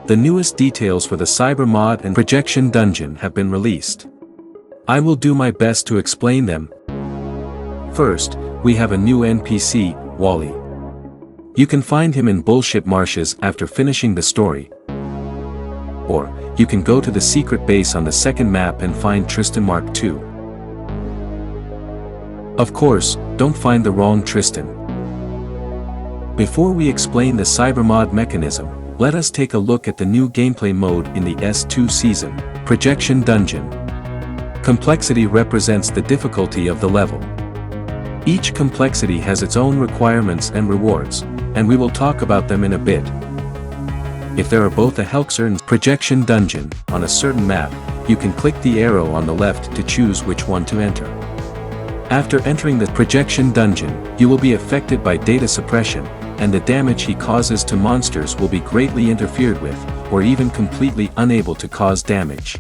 The newest details for the Cybermod and Projection Dungeon have been released. I will do my best to explain them. First, we have a new NPC, Wally. You can find him in Bullshit Marshes after finishing the story. Or, you can go to the secret base on the second map and find Tristan Mark II. Of course, don't find the wrong Tristan. Before we explain the Cybermod mechanism, let us take a look at the new gameplay mode in the S2 season, Projection Dungeon. Complexity represents the difficulty of the level. Each complexity has its own requirements and rewards, and we will talk about them in a bit. If there are both a Helxer and Projection Dungeon on a certain map, you can click the arrow on the left to choose which one to enter. After entering the Projection Dungeon, you will be affected by data suppression, and the damage he causes to monsters will be greatly interfered with, or even completely unable to cause damage.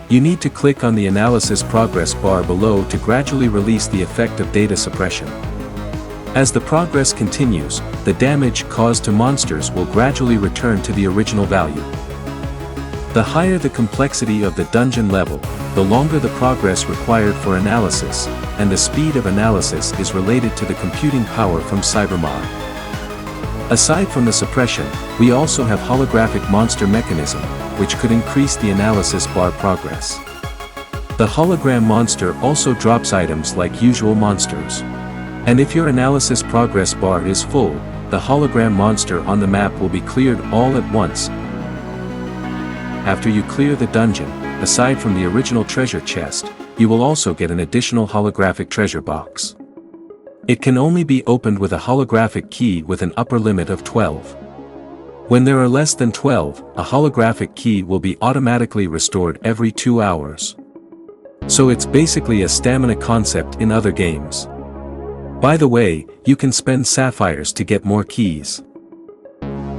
You need to click on the analysis progress bar below to gradually release the effect of data suppression. As the progress continues, the damage caused to monsters will gradually return to the original value. The higher the complexity of the dungeon level, the longer the progress required for analysis, and the speed of analysis is related to the computing power from Cybermod. Aside from the suppression, we also have holographic monster mechanism, which could increase the analysis bar progress. The hologram monster also drops items like usual monsters. And if your analysis progress bar is full, the hologram monster on the map will be cleared all at once. After you clear the dungeon, aside from the original treasure chest, you will also get an additional holographic treasure box. It can only be opened with a holographic key with an upper limit of 12. When there are less than 12, a holographic key will be automatically restored every 2 hours. So it's basically a stamina concept in other games. By the way, you can spend sapphires to get more keys.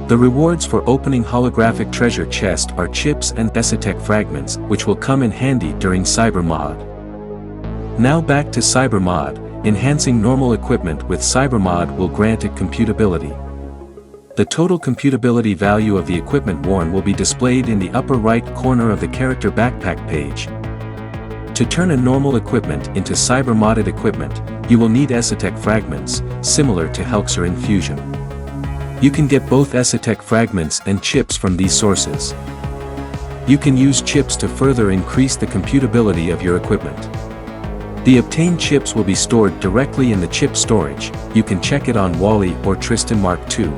The rewards for opening holographic treasure chest are chips and Esotech fragments, which will come in handy during Cybermod. Now back to Cybermod, enhancing normal equipment with Cybermod will grant it computability. The total computability value of the equipment worn will be displayed in the upper right corner of the character backpack page. To turn a normal equipment into Cybermodded equipment, you will need Esotech fragments, similar to Helxer Infusion. You can get both Esotech fragments and chips from these sources. You can use chips to further increase the computability of your equipment. The obtained chips will be stored directly in the chip storage. You can check it on Wally or Tristan Mark II.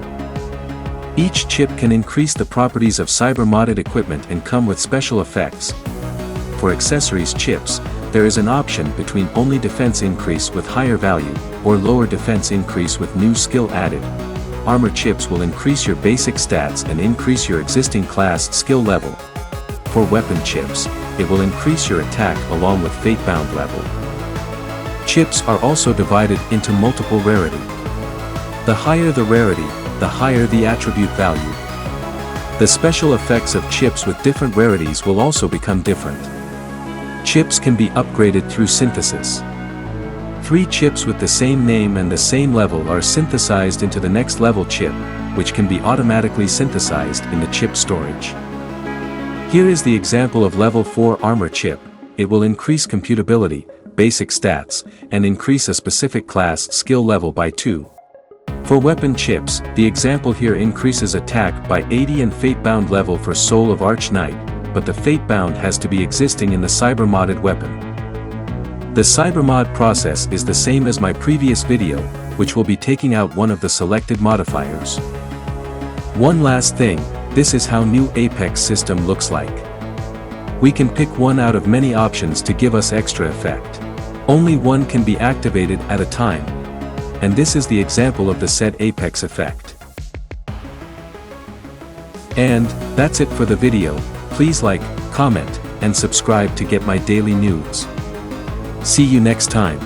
Each chip can increase the properties of Cybermodded equipment and come with special effects. For accessories chips, there is an option between only defense increase with higher value, or lower defense increase with new skill added. Armor chips will increase your basic stats and increase your existing class skill level. For weapon chips, it will increase your attack along with fate-bound level. Chips are also divided into multiple rarity. The higher the rarity, the higher the attribute value. The special effects of chips with different rarities will also become different. Chips can be upgraded through synthesis. 3 chips with the same name and the same level are synthesized into the next level chip, which can be automatically synthesized in the chip storage. Here is the example of level 4 armor chip. It will increase computability, basic stats, and increase a specific class skill level by 2. For weapon chips, the example here increases attack by 80 and fate-bound level for Soul of Arch-Knight, but the fate-bound has to be existing in the cyber-modded weapon. The cyber-mod process is the same as my previous video, which will be taking out one of the selected modifiers. One last thing, this is how new Apex system looks like. We can pick one out of many options to give us extra effect. Only one can be activated at a time. And this is the example of the said Apex effect. And, that's it for the video. Please like, comment, and subscribe to get my daily news. See you next time.